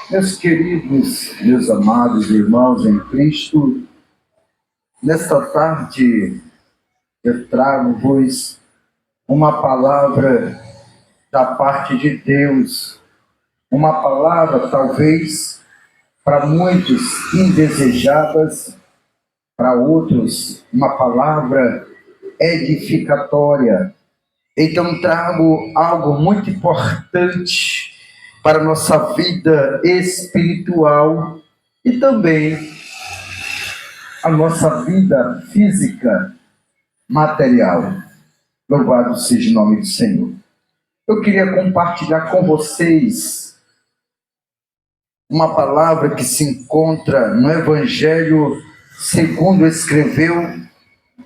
Meus queridos, meus amados irmãos em Cristo, nesta tarde eu trago-vos uma palavra da parte de Deus, uma palavra talvez para muitos indesejadas, para outros uma palavra edificatória. Então trago algo muito importante para a nossa vida espiritual e também a nossa vida física, material. Louvado seja o nome do Senhor. Eu queria compartilhar com vocês uma palavra que se encontra no Evangelho segundo escreveu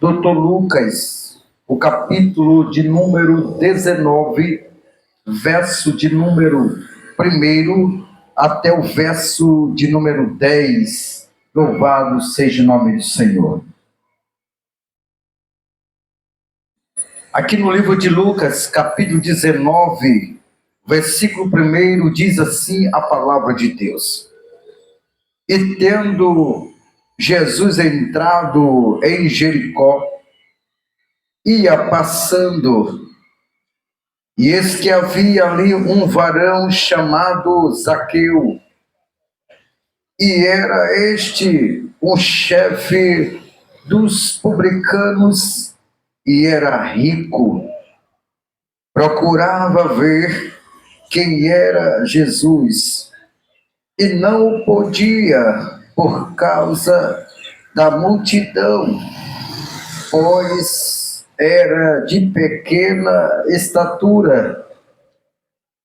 Dr. Lucas, o capítulo de número 19, verso de número 1 até o verso de número 10. Louvado seja o nome do Senhor. Aqui no livro de Lucas, capítulo 19, versículo 1, diz assim a palavra de Deus. E tendo Jesus entrado em Jericó, ia passando, e eis que havia ali um varão chamado Zaqueu, e era este um chefe dos publicanos, e era rico. Procurava ver quem era Jesus, e não o podia por causa da multidão, pois era de pequena estatura.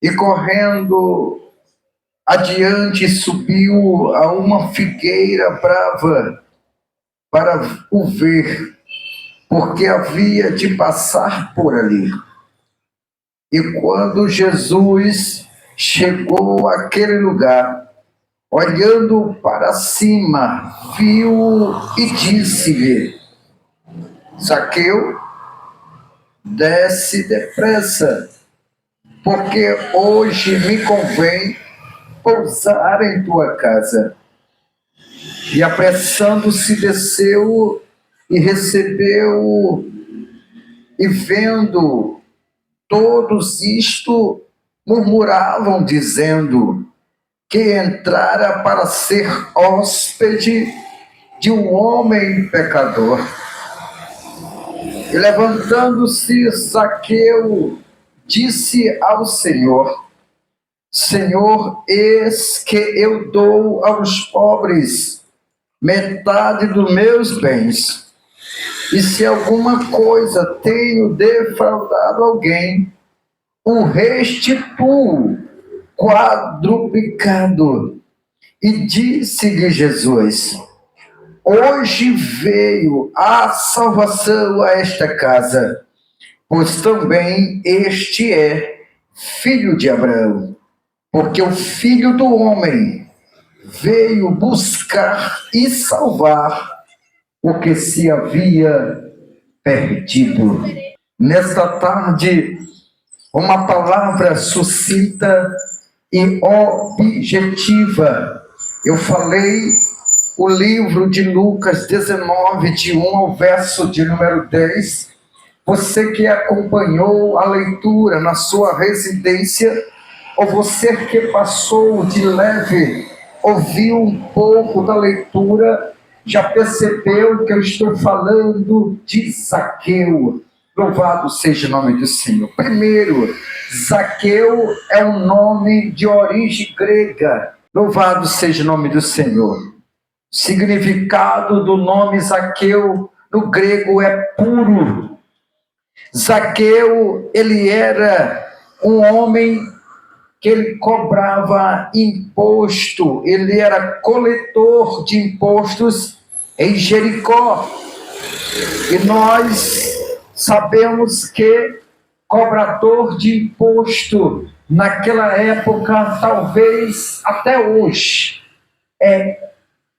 E correndo adiante, subiu a uma figueira brava para o ver, porque havia de passar por ali. E quando Jesus chegou àquele lugar, olhando para cima, viu e disse-lhe: Zaqueu, desce depressa, porque hoje me convém pousar em tua casa. E apressando-se desceu e recebeu, e vendo todos isto, murmuravam, dizendo que entrara para ser hóspede de um homem pecador. E levantando-se, Zaqueu disse ao Senhor: Senhor, eis que eu dou aos pobres metade dos meus bens, e se alguma coisa tenho defraudado alguém, o restituo quadruplicado. E disse-lhe Jesus: hoje veio a salvação a esta casa, pois também este é filho de Abraão, porque o Filho do Homem veio buscar e salvar o que se havia perdido. Nesta tarde, uma palavra sucinta e objetiva. Eu falei o livro de Lucas 19, de 1 ao verso de número 10. Você que acompanhou a leitura na sua residência, ou você que passou de leve, ouviu um pouco da leitura, já percebeu que eu estou falando de Zaqueu. Louvado seja o nome do Senhor. Primeiro, Zaqueu é um nome de origem grega. Louvado seja o nome do Senhor. O significado do nome Zaqueu no grego é puro. Zaqueu, ele era um homem que ele cobrava imposto, ele era coletor de impostos em Jericó. E nós sabemos que cobrador de imposto naquela época, talvez até hoje, é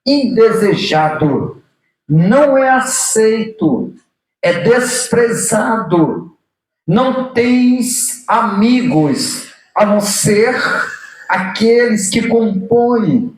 indesejado, não é aceito, é desprezado. Não tens amigos a não ser aqueles que compõem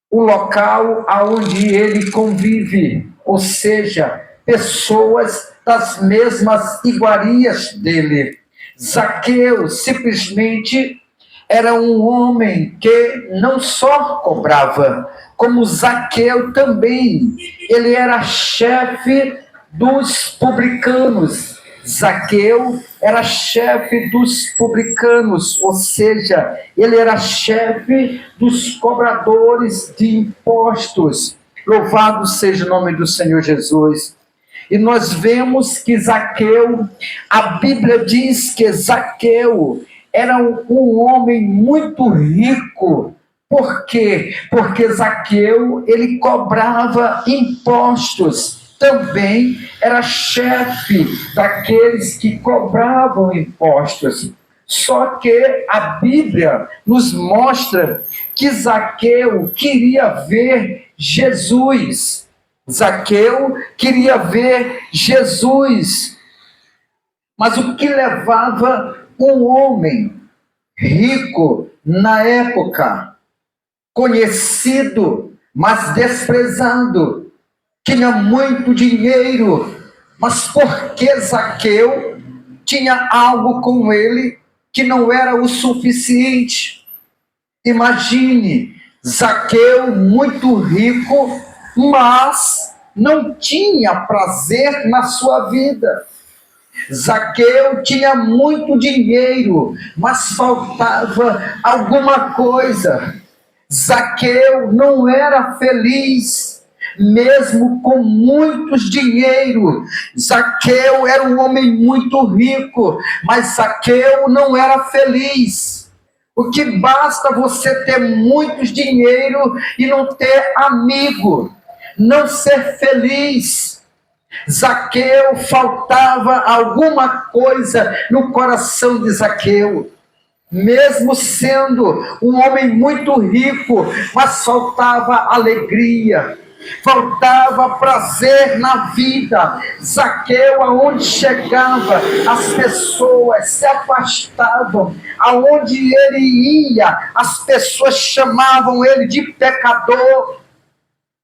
o local aonde ele convive, ou seja, pessoas das mesmas iguarias dele. Zaqueu simplesmente era um homem que não só cobrava, como Zaqueu também, ele era chefe dos publicanos. Zaqueu era chefe dos publicanos, ou seja, ele era chefe dos cobradores de impostos. Louvado seja o nome do Senhor Jesus. E nós vemos que Zaqueu, a Bíblia diz que Zaqueu era um homem muito rico. Por quê? Porque Zaqueu, ele cobrava impostos. Também era chefe daqueles que cobravam impostos. Só que a Bíblia nos mostra que Zaqueu queria ver Jesus. Zaqueu queria ver Jesus. Mas o que levava um homem rico na época, conhecido, mas desprezado, tinha muito dinheiro, mas porque Zaqueu tinha algo com ele que não era o suficiente? Imagine, Zaqueu muito rico, mas não tinha prazer na sua vida. Zaqueu tinha muito dinheiro, mas faltava alguma coisa. Zaqueu não era feliz, mesmo com muitos dinheiro. Zaqueu era um homem muito rico, mas Zaqueu não era feliz. O que basta você ter muitos dinheiro e não ter amigo, não ser feliz. Zaqueu, faltava alguma coisa no coração de Zaqueu. Mesmo sendo um homem muito rico, mas faltava alegria, faltava prazer na vida. Zaqueu, aonde chegava, as pessoas se afastavam. Aonde ele ia, as pessoas chamavam ele de pecador,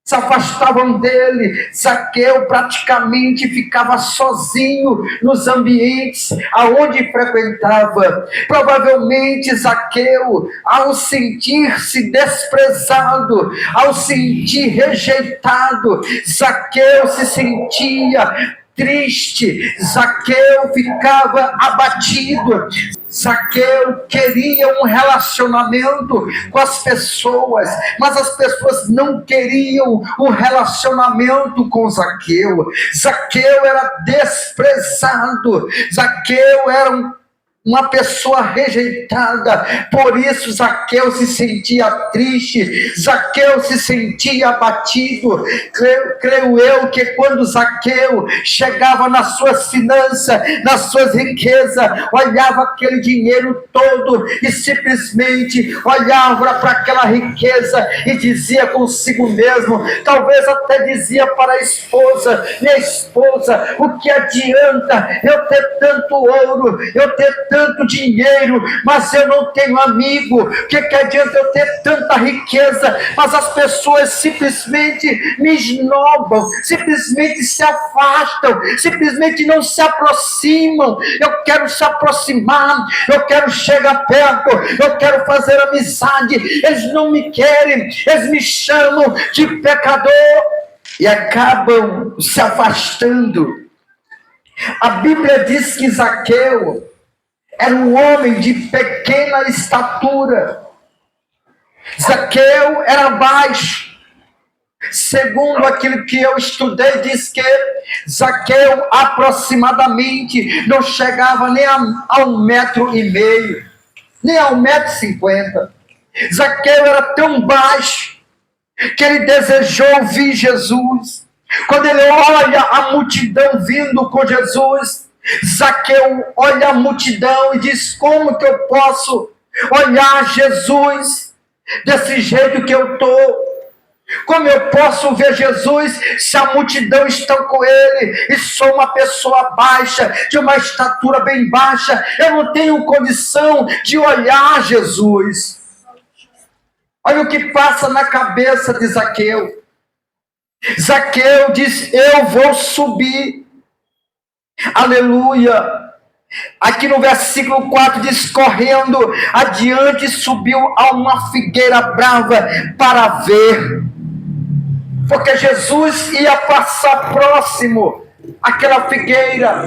se afastavam dele. Zaqueu praticamente ficava sozinho nos ambientes aonde frequentava. Provavelmente Zaqueu, ao sentir-se desprezado, ao sentir rejeitado, Zaqueu se sentia triste, Zaqueu ficava abatido. Zaqueu queria um relacionamento com as pessoas, mas as pessoas não queriam um relacionamento com Zaqueu. Zaqueu era desprezado, Zaqueu era uma pessoa rejeitada. Por isso Zaqueu se sentia triste, Zaqueu se sentia abatido. Creio eu que quando Zaqueu chegava nas suas finanças, nas suas riquezas, olhava aquele dinheiro todo e simplesmente olhava para aquela riqueza e dizia consigo mesmo, talvez até dizia para a esposa: minha esposa, o que adianta eu ter tanto ouro, eu ter tanto dinheiro, mas eu não tenho amigo? O que adianta eu ter tanta riqueza, mas as pessoas simplesmente me esnobam, simplesmente se afastam, simplesmente não se aproximam? Eu quero se aproximar, eu quero chegar perto, eu quero fazer amizade. Eles não me querem, eles me chamam de pecador e acabam se afastando. A Bíblia diz que Zaqueu era um homem de pequena estatura. Zaqueu era baixo. Segundo aquilo que eu estudei, diz que Zaqueu aproximadamente não chegava nem a 1,5 m, nem a 1,50 m. Zaqueu era tão baixo que ele desejou ouvir Jesus. Quando ele olha a multidão vindo com Jesus, Zaqueu olha a multidão e diz: como que eu posso olhar Jesus desse jeito que eu estou? Como eu posso ver Jesus se a multidão está com ele e sou uma pessoa baixa, de uma estatura bem baixa? Eu não tenho condição de olhar Jesus. Olha o que passa na cabeça de Zaqueu. Zaqueu diz: eu vou subir. Aleluia. Aqui no versículo 4 diz: correndo adiante, subiu a uma figueira brava para ver. Porque Jesus ia passar próximo àquela figueira.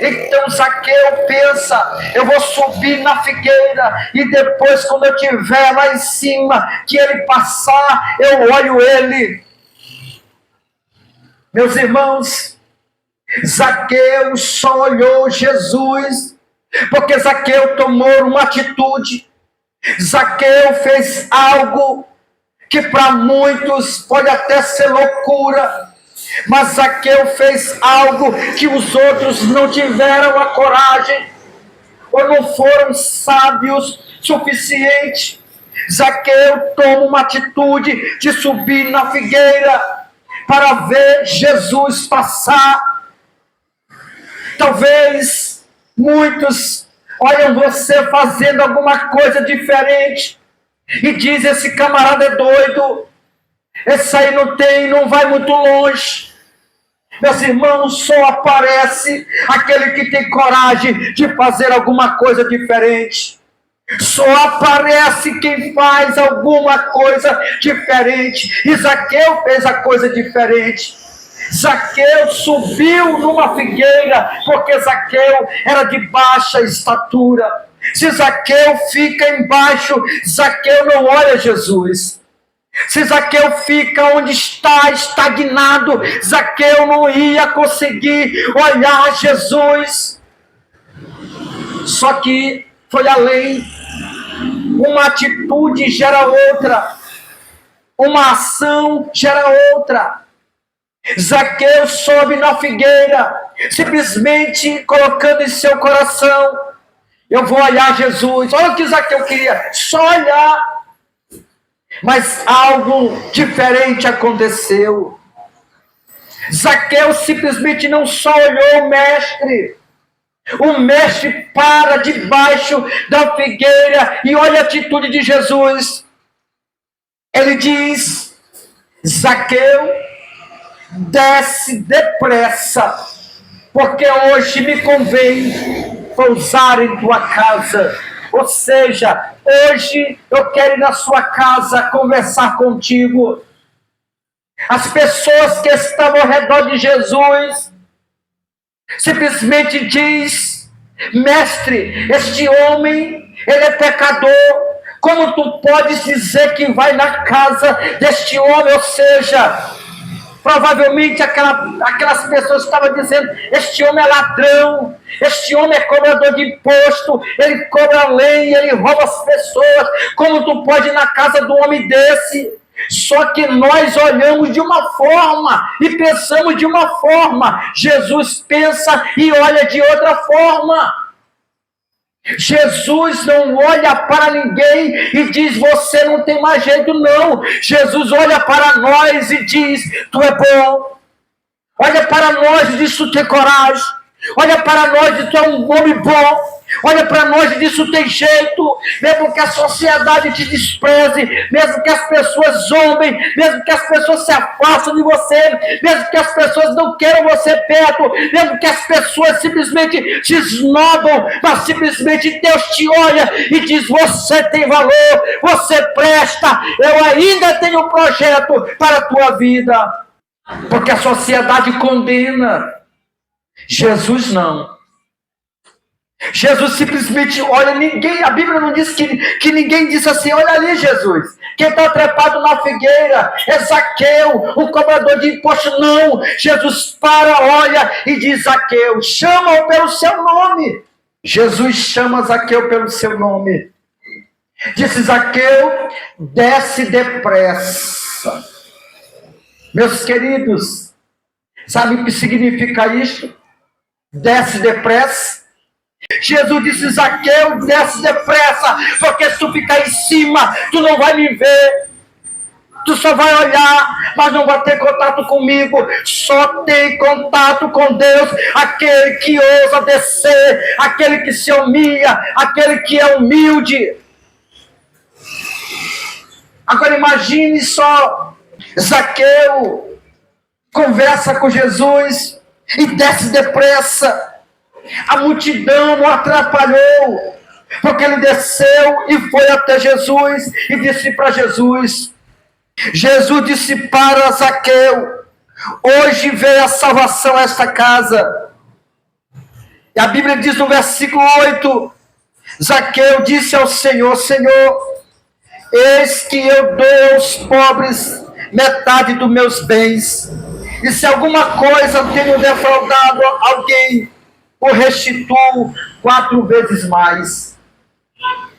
Então Zaqueu pensa: eu vou subir na figueira, e depois, quando eu estiver lá em cima, que ele passar, eu olho ele. Meus irmãos, Zaqueu só olhou Jesus porque Zaqueu tomou uma atitude. Zaqueu fez algo que para muitos pode até ser loucura, mas Zaqueu fez algo que os outros não tiveram a coragem ou não foram sábios suficiente. Zaqueu toma uma atitude de subir na figueira para ver Jesus passar. Talvez muitos olham você fazendo alguma coisa diferente e diz: esse camarada é doido, esse aí não vai muito longe. Meus irmãos, só aparece aquele que tem coragem de fazer alguma coisa diferente. Só aparece quem faz alguma coisa diferente. E Zaqueu fez a coisa diferente. Zaqueu subiu numa figueira, porque Zaqueu era de baixa estatura. Se Zaqueu fica embaixo, Zaqueu não olha Jesus. Se Zaqueu fica onde está, estagnado, Zaqueu não ia conseguir olhar Jesus. Só que foi além. Uma atitude gera outra. Uma ação gera outra. Zaqueu sobe na figueira, simplesmente colocando em seu coração: eu vou olhar Jesus. Olha o que Zaqueu queria, só olhar. Mas algo diferente aconteceu. Zaqueu simplesmente não só olhou o mestre. O mestre para debaixo da figueira e olha a atitude de Jesus. Ele diz: Zaqueu, desce depressa, porque hoje me convém pousar em tua casa. Ou seja, hoje eu quero ir na sua casa conversar contigo. As pessoas que estavam ao redor de Jesus simplesmente diz: mestre, este homem, ele é pecador. Como tu podes dizer que vai na casa deste homem? Ou seja, provavelmente aquelas pessoas estavam dizendo: este homem é ladrão, este homem é cobrador de imposto, ele cobra lenha, ele rouba as pessoas. Como tu pode ir na casa do homem desse? Só que nós olhamos de uma forma e pensamos de uma forma. Jesus pensa e olha de outra forma. Jesus não olha para ninguém e diz: você não tem mais jeito, não. Jesus olha para nós e diz: tu é bom. Olha para nós e diz: tu tem coragem. Olha para nós e diz: tu é um homem bom. Olha para nós e diz: tu tem jeito. Mesmo que a sociedade te despreze, mesmo que as pessoas zombem, mesmo que as pessoas se afastem de você, mesmo que as pessoas não queiram você perto, mesmo que as pessoas simplesmente te esnobam, mas simplesmente Deus te olha e diz: você tem valor, você presta, eu ainda tenho um projeto para a tua vida. Porque a sociedade condena, Jesus não. Jesus simplesmente olha, ninguém, a Bíblia não diz que ninguém disse assim: olha ali Jesus, quem está trepado na figueira é Zaqueu, um cobrador de imposto. Não, Jesus para, olha e diz: Zaqueu, chama-o pelo seu nome. Jesus chama Zaqueu pelo seu nome. Disse: Zaqueu, desce depressa. Meus queridos, sabe o que significa isso? Desce depressa. Jesus disse: Zaqueu, desce depressa, porque se tu ficar em cima, tu não vai me ver. Tu só vai olhar, mas não vai ter contato comigo. Só tem contato com Deus aquele que ousa descer, aquele que se humilha, aquele que é humilde. Agora imagine só, Zaqueu conversa com Jesus e desce depressa. A multidão o atrapalhou, porque ele desceu e foi até Jesus e disse para Jesus. Jesus disse para Zaqueu: hoje veio a salvação a esta casa. E a Bíblia diz no versículo 8, Zaqueu disse ao Senhor: Senhor, eis que eu dou aos pobres metade dos meus bens, e se alguma coisa tenho defraudado alguém, o restituo 4 vezes mais.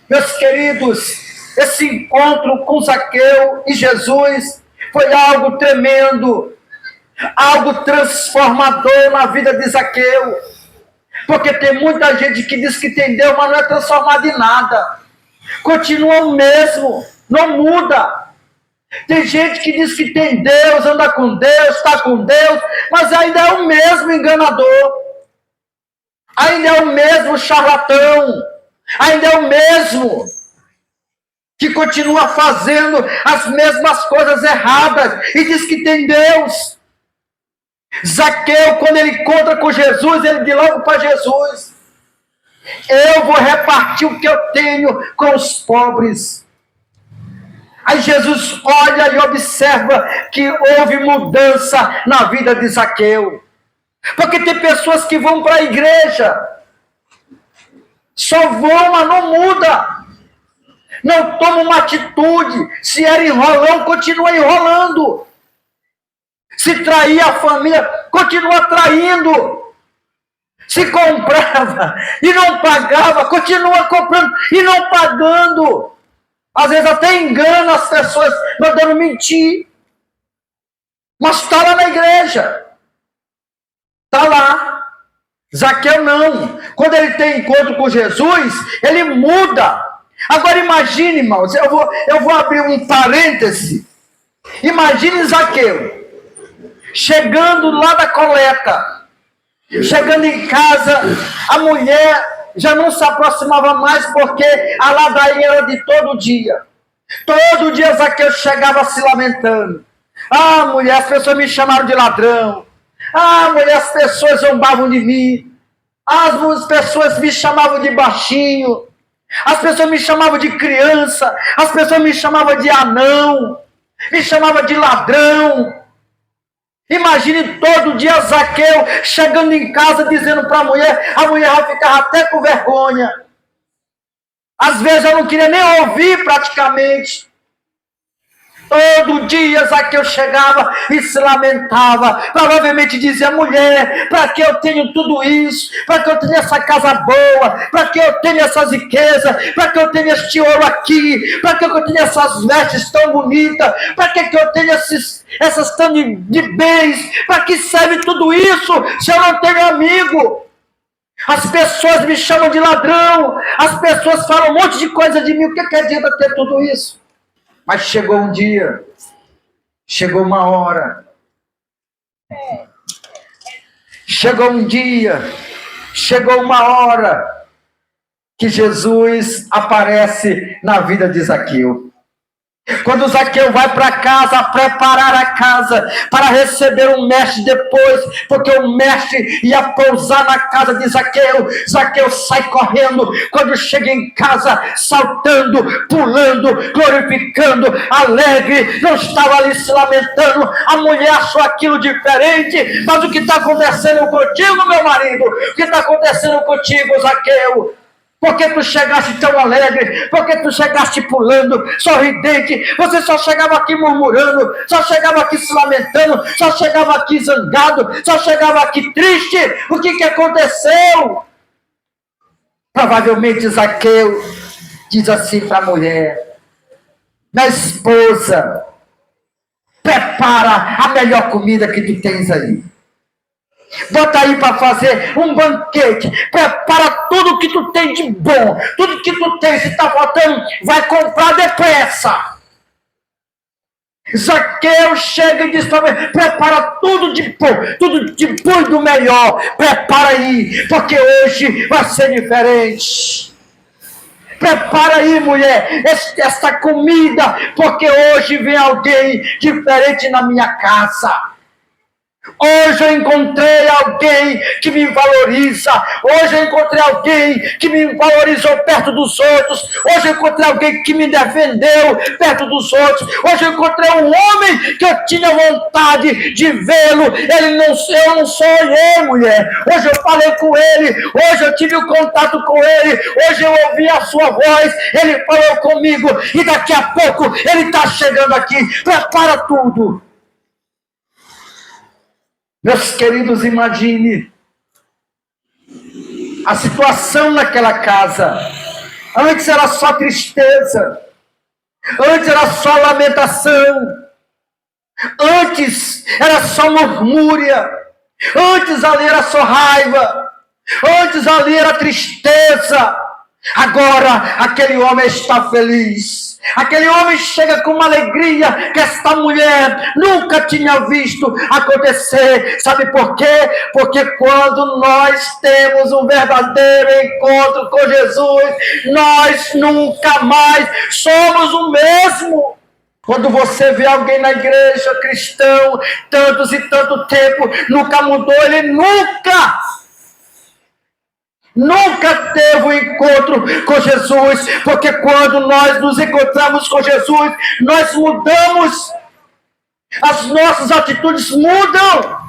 Meus queridos, esse encontro com Zaqueu e Jesus foi algo tremendo, algo transformador na vida de Zaqueu, porque tem muita gente que diz que tem Deus, mas não é transformado em nada, continua o mesmo, não muda. Tem gente que diz que tem Deus, anda com Deus, está com Deus, mas ainda é o mesmo enganador, ainda é o mesmo charlatão, ainda é o mesmo que continua fazendo as mesmas coisas erradas e diz que tem Deus. Zaqueu, quando ele encontra com Jesus, ele diz logo para Jesus: eu vou repartir o que eu tenho com os pobres. Aí Jesus olha e observa que houve mudança na vida de Zaqueu. Porque tem pessoas que vão para a igreja, só vão, mas não muda. Não toma uma atitude. Se era enrolão, continua enrolando. Se traía a família, continua traindo. Se comprava e não pagava, continua comprando e não pagando. Às vezes até engana as pessoas, mandando mentir. Mas está lá na igreja. Está lá. Zaqueu não. Quando ele tem encontro com Jesus, ele muda. Agora imagine, irmãos, eu vou abrir um parêntese. Imagine Zaqueu chegando lá da coleta, chegando em casa, a mulher já não se aproximava mais, porque a ladainha era de todo dia. Todo dia Zaqueu chegava se lamentando. Ah, mulher, as pessoas me chamaram de ladrão. Ah, mulher, as pessoas zombavam de mim. As pessoas me chamavam de baixinho. As pessoas me chamavam de criança. As pessoas me chamavam de anão. Me chamavam de ladrão. Imagine todo dia Zaqueu chegando em casa dizendo para a mulher já ficava até com vergonha. Às vezes eu não queria nem ouvir praticamente. Todo dia Zaqueu chegava e se lamentava. Provavelmente dizia: mulher, para que eu tenho tudo isso? Para que eu tenho essa casa boa? Para que eu tenho essas riquezas? Para que eu tenho este ouro aqui? Para que eu tenho essas vestes tão bonitas? Para que eu tenho essas tantas de bens? Para que serve tudo isso se eu não tenho amigo? As pessoas me chamam de ladrão. As pessoas falam um monte de coisa de mim. O que adianta ter tudo isso? Mas chegou um dia, chegou uma hora, chegou um dia, chegou uma hora que Jesus aparece na vida de Zaqueu. Quando Zaqueu vai para casa, preparar a casa para receber um mestre depois, porque o mestre ia pousar na casa de Zaqueu. Zaqueu sai correndo, quando chega em casa, saltando, pulando, glorificando, alegre, não estava ali se lamentando. A mulher achou aquilo diferente. Mas o que está acontecendo contigo, meu marido? O que está acontecendo contigo, Zaqueu? Por que tu chegaste tão alegre? Por que tu chegaste pulando, sorridente? Você só chegava aqui murmurando, só chegava aqui se lamentando, só chegava aqui zangado, só chegava aqui triste. O que aconteceu? Provavelmente Zaqueu diz assim para a mulher: minha esposa, prepara a melhor comida que tu tens aí. Bota aí para fazer um banquete. Prepara tudo que tu tem de bom. Tudo que tu tem, se está faltando, vai comprar depressa. Zaqueu chega e diz para mim: prepara tudo de bom e do melhor. Prepara aí, porque hoje vai ser diferente. Prepara aí, mulher, esta comida, porque hoje vem alguém diferente na minha casa. Hoje eu encontrei alguém que me valoriza. Hoje eu encontrei alguém que me valorizou perto dos outros. Hoje eu encontrei alguém que me defendeu perto dos outros. Hoje eu encontrei um homem que eu tinha vontade de vê-lo. Eu não sonhei, mulher. Hoje eu falei com ele. Hoje eu tive um contato com ele. Hoje eu ouvi a sua voz. Ele falou comigo. E daqui a pouco ele está chegando aqui. Prepara tudo. Meus queridos, imagine a situação naquela casa. Antes era só tristeza. Antes era só lamentação. Antes era só murmúria. Antes ali era só raiva. Antes ali era tristeza. Agora aquele homem está feliz. Aquele homem chega com uma alegria que esta mulher nunca tinha visto acontecer. Sabe por quê? Porque quando nós temos um verdadeiro encontro com Jesus, nós nunca mais somos o mesmo. Quando você vê alguém na igreja, cristão, tantos e tanto tempo, nunca mudou, ele nunca teve um encontro com Jesus, porque quando nós nos encontramos com Jesus, nós mudamos, as nossas atitudes mudam.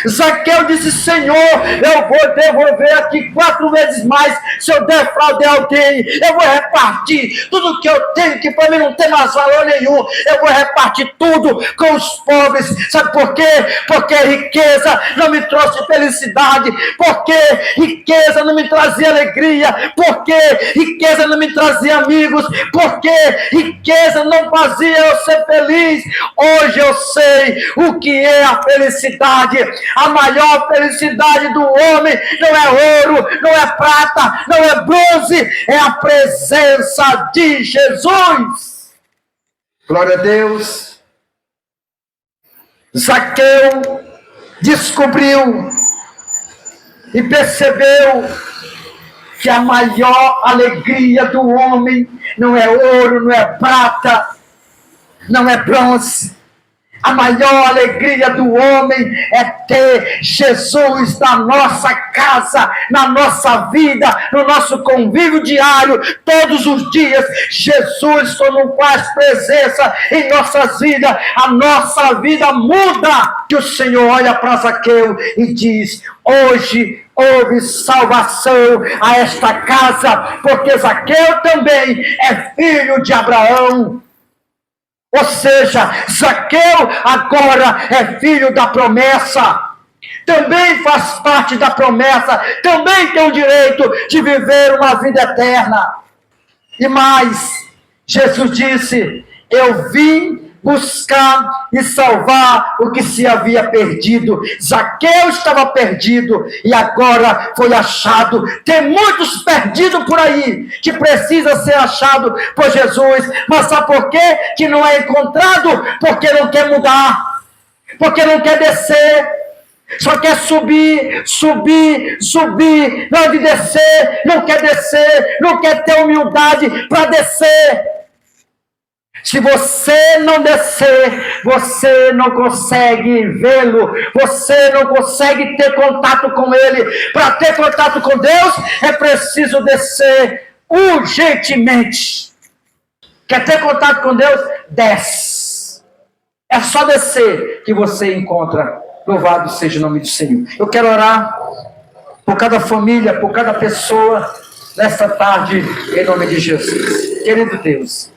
Zaqueu disse: Senhor, eu vou devolver aqui 4 vezes mais. Se eu defraudei alguém, eu vou repartir tudo que eu tenho, que para mim não tem mais valor nenhum. Eu vou repartir tudo com os pobres. Sabe por quê? Porque riqueza não me trouxe felicidade. Porque riqueza não me trazia alegria. Porque riqueza não me trazia amigos. Porque riqueza não fazia eu ser feliz. Hoje eu sei o que é a felicidade. A maior felicidade do homem não é ouro, não é prata, não é bronze, é a presença de Jesus. Glória a Deus. Zaqueu descobriu e percebeu que a maior alegria do homem não é ouro, não é prata, não é bronze. A maior alegria do homem é ter Jesus na nossa casa, na nossa vida, no nosso convívio diário, todos os dias. Jesus, quando faz presença em nossas vidas, a nossa vida muda. Que o Senhor olha para Zaqueu e diz: hoje houve salvação a esta casa, porque Zaqueu também é filho de Abraão. Ou seja, Zaqueu agora é filho da promessa, também faz parte da promessa, também tem o direito de viver uma vida eterna. E mais, Jesus disse: eu vim buscar e salvar o que se havia perdido. Zaqueu estava perdido e agora foi achado. Tem muitos perdidos por aí que precisa ser achado por Jesus. Mas sabe por quê que não é encontrado? Porque não quer mudar, porque não quer descer, só quer subir, não de descer, não quer ter humildade para descer. Se você não descer, você não consegue vê-lo, você não consegue ter contato com ele. Para ter contato com Deus, é preciso descer urgentemente. Quer ter contato com Deus? Desce. É só descer que você encontra. Louvado seja o nome do Senhor. Eu quero orar por cada família, por cada pessoa, nesta tarde, em nome de Jesus. Querido Deus,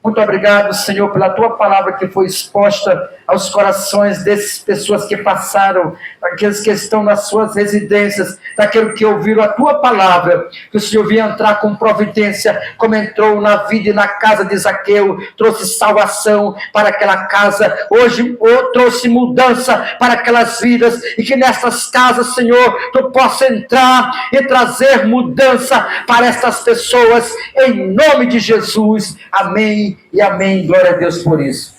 muito obrigado, Senhor, pela Tua palavra que foi exposta aos corações dessas pessoas que passaram, daqueles que estão nas suas residências, daqueles que ouviram a Tua palavra, que o Senhor vinha entrar com providência, como entrou na vida e na casa de Zaqueu, trouxe salvação para aquela casa, hoje trouxe mudança para aquelas vidas, e que nessas casas, Senhor, Tu possa entrar e trazer mudança para essas pessoas, em nome de Jesus. Amém e amém. Glória a Deus por isso.